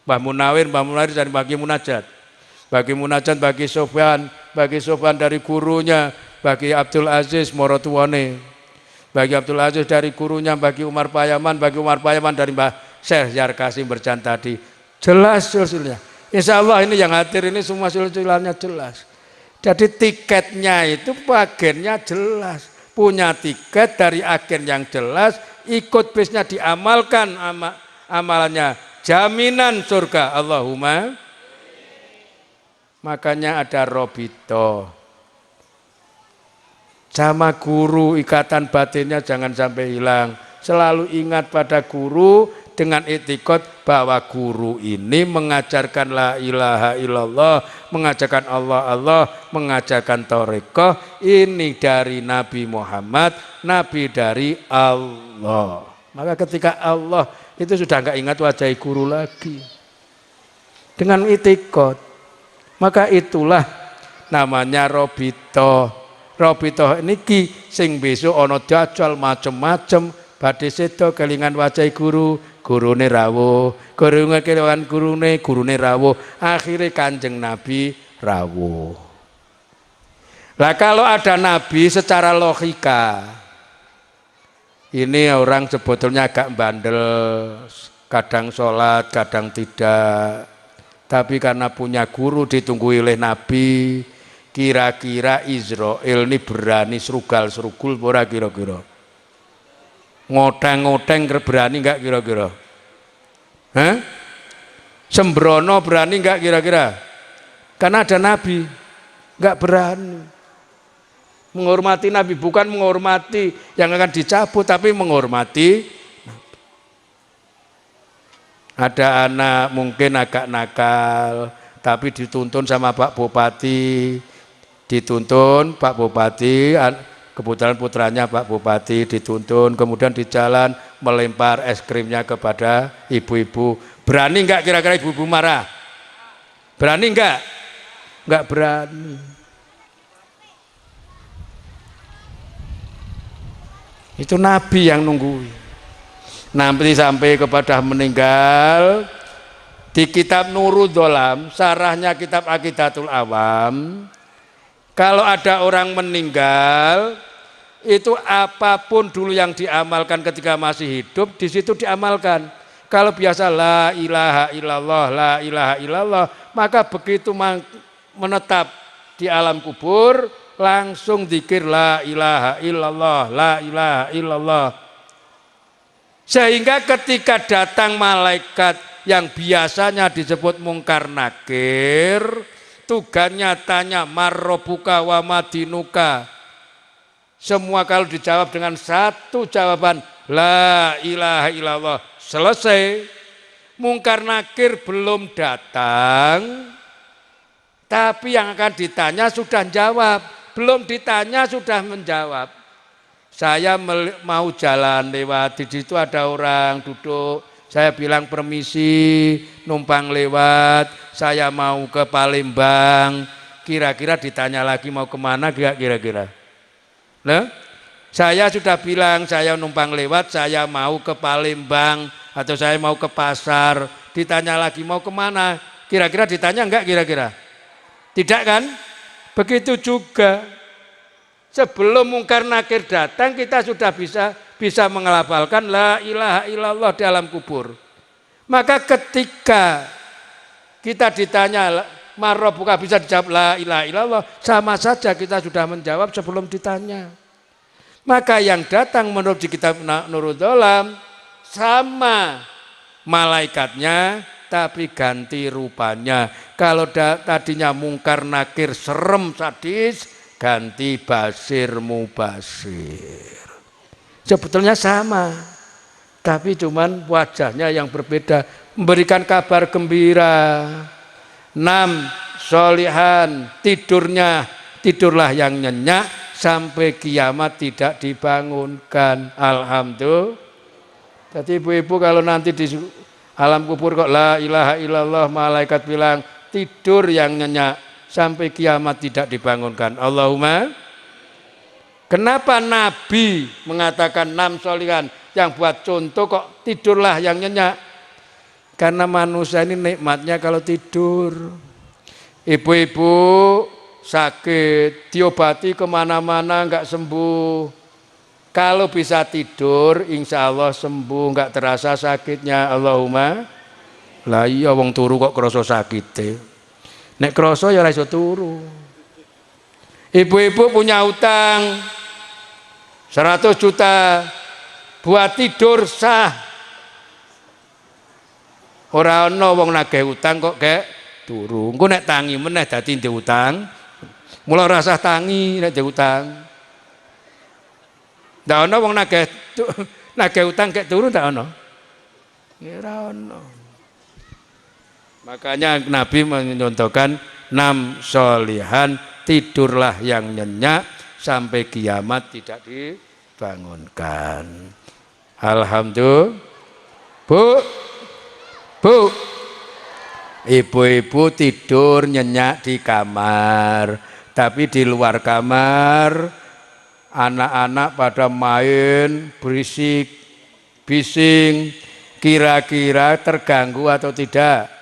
Mbah Munawir dari bagi Munajat. Bagi Sofyan dari gurunya bagi Abdul Aziz Morotuwane. Bagi Abdul Aziz dari gurunya bagi Umar Payaman dari Mbah Syekh Zarkasi Berjan tadi. Jelas silsilahnya. Insya Allah ini yang hadir ini semua silsilahnya jelas. Jadi tiketnya itu agennya jelas. Punya tiket dari agen yang jelas, ikut bisnya diamalkan amalannya, jaminan surga. Allahumma. Makanya ada robito sama guru, ikatan batinnya jangan sampai hilang. Selalu ingat pada guru dengan itikad bahwa guru ini mengajarkan la ilaha illallah, mengajarkan Allah, mengajarkan tarekah, ini dari Nabi Muhammad, Nabi dari Allah. Maka ketika Allah itu sudah enggak ingat wajah guru lagi. Dengan itikad. Maka itulah namanya robito. Robito niki sing besok ana dajal macem-macem badhe sedo kelingan wajah gurune rawuh, gurune kelingan gurune rawuh, akhire Kanjeng Nabi rawuh. Lah kalau ada nabi secara logika ini orang sebetulnya agak bandel, kadang sholat, kadang tidak. Tapi karena punya guru ditunggu oleh Nabi, kira-kira Israel ini berani serugal-serugul ora kira-kira? Ngoteng-ngoteng berani enggak kira-kira? Hah? Sembrono berani enggak kira-kira? Karena ada Nabi, enggak berani. Menghormati Nabi bukan menghormati yang akan dicabut, tapi menghormati. Ada anak mungkin agak nakal, tapi dituntun sama Pak Bupati, dituntun Pak Bupati, kebetulan putranya Pak Bupati dituntun, kemudian di jalan melempar es krimnya kepada ibu-ibu. Berani enggak kira-kira ibu-ibu marah? Berani enggak? Enggak berani. Itu Nabi yang nungguin. Nanti sampai kepada meninggal, di kitab Nurul Dolam, sarahnya kitab Aqidatul Awam, kalau ada orang meninggal, itu apapun dulu yang diamalkan ketika masih hidup, di situ diamalkan. Kalau biasa la ilaha illallah, la ilaha illallah, maka begitu menetap di alam kubur, langsung zikir la ilaha illallah, la ilaha illallah. Sehingga ketika datang malaikat yang biasanya disebut mungkar nakir, tugasnya tanya marrobuka wa madinuka. Semua kalau dijawab dengan satu jawaban la ilaha illallah, selesai. Mungkar nakir belum datang, tapi yang akan ditanya sudah jawab. Belum ditanya sudah menjawab. Saya mau jalan lewat, di situ ada orang duduk, saya bilang permisi, numpang lewat, saya mau ke Palembang, kira-kira ditanya lagi mau kemana kira-kira? Nah, saya sudah bilang saya numpang lewat, saya mau ke Palembang, atau saya mau ke pasar, ditanya lagi mau kemana, kira-kira ditanya enggak kira-kira? Tidak kan? Begitu juga. Sebelum mungkar nakir datang, kita sudah bisa mengelafalkan la ilaha illallah di alam kubur. Maka ketika kita ditanya marrobuka, bisa dijawab la ilaha illallah, sama saja kita sudah menjawab sebelum ditanya. Maka yang datang menurut di kitab Nurul Dolam sama malaikatnya, tapi ganti rupanya. Kalau tadinya mungkar nakir serem sadis, ganti basir mubasir. Sebetulnya sama, tapi cuman wajahnya yang berbeda, memberikan kabar gembira. 6 solihan, tidurlah yang nyenyak sampai kiamat tidak dibangunkan. Alhamdulillah. Jadi ibu-ibu kalau nanti di alam kubur kok la ilaha illallah, malaikat bilang tidur yang nyenyak sampai kiamat tidak dibangunkan. Allahumma. Kenapa Nabi mengatakan 6 solihan yang buat contoh kok tidurlah yang nyenyak? Karena manusia ini nikmatnya kalau tidur. Ibu-ibu sakit, diobati kemana-mana enggak sembuh. Kalau bisa tidur, insya Allah sembuh, enggak terasa sakitnya. Allahumma. Lah iya wong turu kok kerasa sakit. Nek kroso ya ora iso turu. Ibu-ibu punya utang 100 juta buat tidur sah. Ora ana wong nagih utang kok kek turu. Engko nek tangi meneh dadi ndek utang, mula ora usah tangi nek ndek utang. Ndak ana wong nagih utang kek turu ndak ana. Ora ana. Makanya Nabi menyontohkan 6 solihan, tidurlah yang nyenyak sampai kiamat tidak dibangunkan. Alhamdulillah. Bu, ibu-ibu tidur nyenyak di kamar, tapi di luar kamar anak-anak pada main berisik, bising, kira-kira terganggu atau tidak?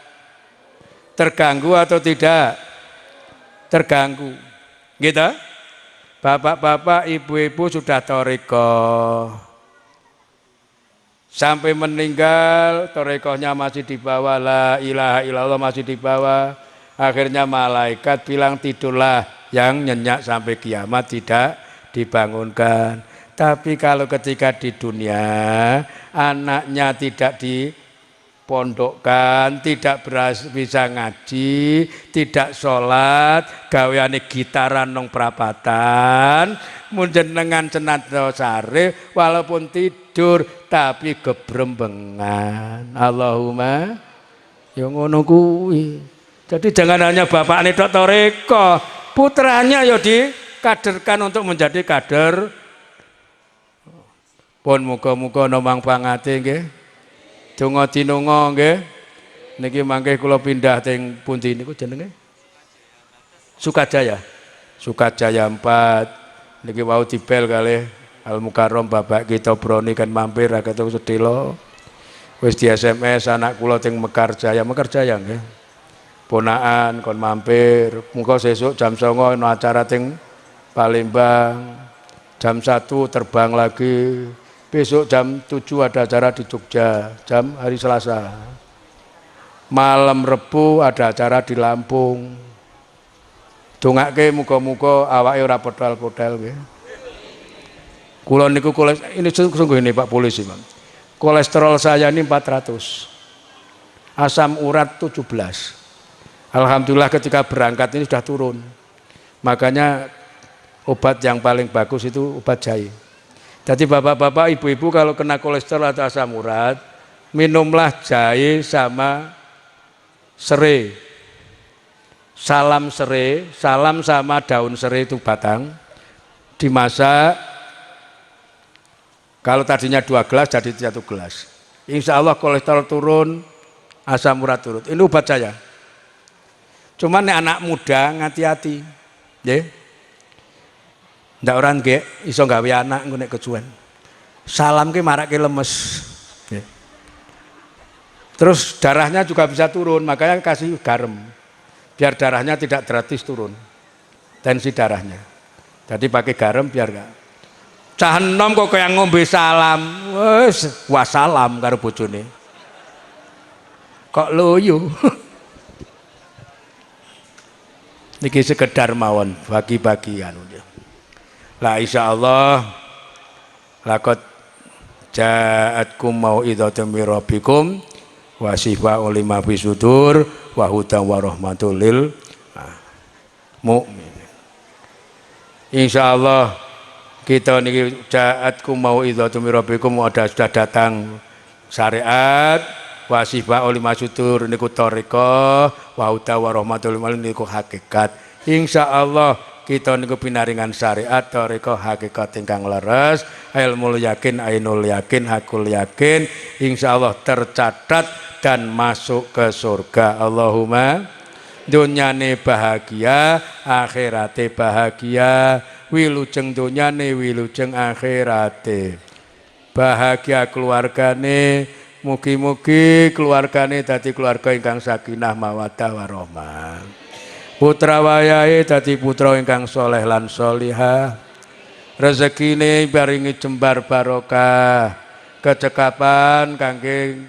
Terganggu atau tidak? Terganggu. Gitu? Bapak-bapak, ibu-ibu sudah thariqah. Sampai meninggal, thariqahnya masih di bawah, la ilaha illallah masih di bawah. Akhirnya malaikat bilang tidurlah yang nyenyak sampai kiamat tidak dibangunkan. Tapi kalau ketika di dunia, anaknya tidak pondokkan, tidak bisa ngaji, tidak sholat, gaweane gitaran nong prapatan, munjenengan cenat sare, walaupun tidur tapi gebrembengan. Allahumma, ya ngono kuwi. Jadi jangan hanya bapakne tok thariqah, putranya ya dikaderkan untuk menjadi kader. Pun muga-muga nomang pangate nggih. Donga tinunga nggih. Niki mangke kula pindah teng pundi niku jenenge? Sukajaya. Sukajaya 4. Niki wau dibel kalih Al Mukarrom Bapak kita Broni kan mampir agak sedelo. Wis di SMS anak kula teng Mekarjaya nggih. Ponakan kon mampir, muga sesuk jam 09.00 ana acara teng Palembang. Jam 1 terbang lagi. Besok jam 7 ada acara di Jogja, jam hari Selasa. Malam Rebu ada acara di Lampung. Dongake muga-muga awake ora podal-podal nggih. Kula niku ini sungguh ini Pak Polisi, Bang. Kolesterol saya ini 400. Asam urat 17. Alhamdulillah ketika berangkat ini sudah turun. Makanya obat yang paling bagus itu obat jahe. Jadi bapak-bapak, ibu-ibu kalau kena kolesterol atau asam urat, minumlah jahe sama serai. Salam serai, salam sama daun serai itu batang, dimasak. Kalau tadinya 2 gelas jadi 1 gelas. Insya Allah kolesterol turun, asam urat turun. Ini obat saya. Cuman nih anak muda hati-hati, ya. Ndak orang nggih iso gawe anak engko nek kejuan. Salam ki marake lemes. Ya. Terus darahnya juga bisa turun, makanya kasih garam. Biar darahnya tidak gratis turun. Tensi darahnya. Jadi pakai garam biar enggak. Cah enom kok kayak ngombe salam. Wes wassalam karo bojone. Kok loyo. Niki sekedar mawon bagi-bagi anu. Lah insyaallah laqad ja'atkum mau'izatun mir rabbikum wa shifaa'un lima fis sudur wa hudan wa rahmatul lil mukminin. Insyaallah kita niki ja'atkum mau'izatun mir rabbikum sudah datang syariat wa shifaa'un lima sudur niku thariqah wa hudan wa rahmatul lil mukminin niku hakikat. Insyaallah kita niku pinaringan syariat thariqah hakikat ingkang leres, ilmu yakin, ainul yakin, hakul yakin, insyaallah tercatat dan masuk ke surga. Allahumma dunyane bahagia, akhirate bahagia, wilujeng dunyane, wilujeng akhirate. Bahagia keluargane, mugi-mugi keluargane dadi keluarga ingkang sakinah mawaddah warahmah. Putra wayahe dadi putra ingkang soleh lan solihah. Rezekine baringi jembar barokah, kecekapan kangge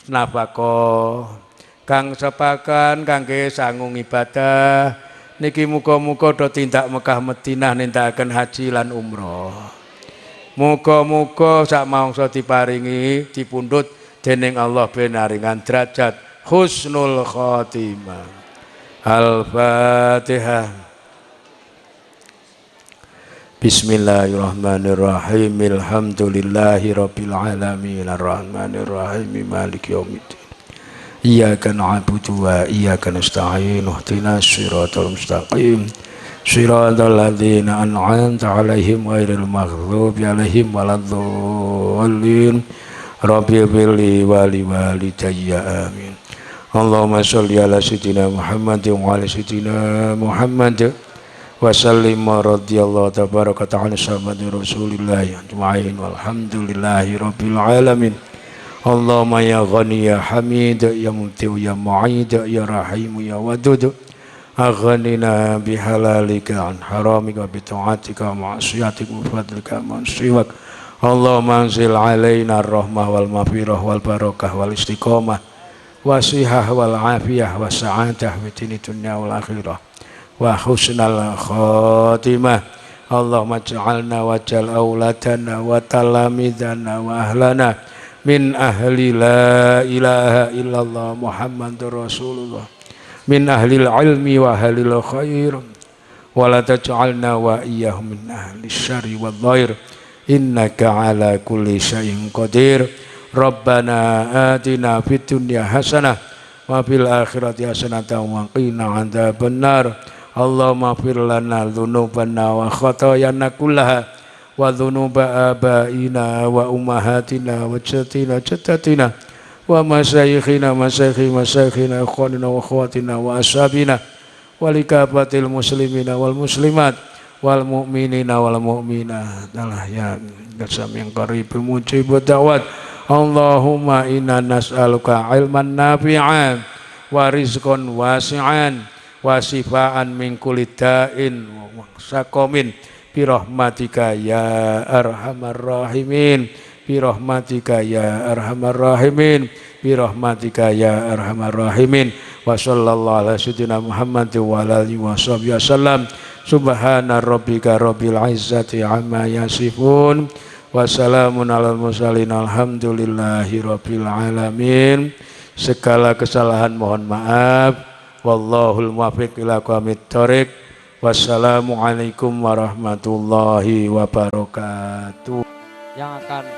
nafkah, kang sepakan kangge sangung ibadah. Niki muga-muga do tindak Mekah Madinah nindakaken haji lan umroh. Muga-muga sak mangsa diparingi dipundhut dening Allah benaringan derajat husnul khotimah. Al-Fatihah. Bismillahirrahmanirrahim. Alhamdulillahi rabbil alamin arrahmanir rahim maliki yaumiddin. Iyyaka na'budu wa iyyaka nasta'in ihdinas siratal mustaqim siratal ladzina an'amta 'alaihim ghairil maghdubi 'alaihim waladdallin. Rabbi ighfirli wa li walidayya amin. Allahumma sholli ala sayyidina Muhammad wa ala sayyidina Muhammad wa sallim radhiyallahu tabaraka ta'ala sahabati Rasulillah ajma'in walhamdulillahi rabbil alamin. Allahumma ya ghani ya hamid ya mumti ya mu'id ya rahim ya wadud aghnina bihalalika an haramika bi ta'atika wa ma'siyatika wa fadlika man siwak. Allahumma anzil alaina ar-rahmah wal maghfirah wal barakah wal istiqamah wasihah wal afiyah wa sa'adah fi dunya wal akhirah wa husnal khatimah. Allahumma ij'alna wa ja'al auladana wa talamidana wa ahlana min ahli la ilaha illallah Muhammadur Rasulullah min ahlil ilmi wa ahlil khair wa la taj'alna wa iyyahum min ahli syarri wal dhair innaka ala kulli syai'in qadir. Rabbana atina fid dunya hasanah wa fil akhirati hasanah wa qina adzabannar Allahumma fir lana dzunubana wa khotoyana kullaha wa dzunuba abaina wa ummahatina wa jaddatina wa masyayikhina masyayikhina ikhwanina wa akhwatina wa ashabina walikafatil muslimina wal muslimat wal mu'minina wal mu'minat ya yang qaribul mujibud da'wat Allahumma inna nas'aluka ilman nafi'an wa rizqan wasi'an wa shifaan min kulli da'in wa saqamin bi rahmatika ya arhamar rahimin bi rahmatika ya arhamar rahimin bi rahmatika ya arhamar rahimin wa sallallahu ala sayyidina Muhammad wa ala alihi wa sahbihi wasallam subhana rabbika rabbil izzati amma yasifun wa salamun alal mursalin alhamdulillahi rabbil alamin. Segala kesalahan mohon maaf. Wallahul muwaffiq ila aqwamit thoriq. Wassalamualaikum warahmatullahi wabarakatuh. Yang akan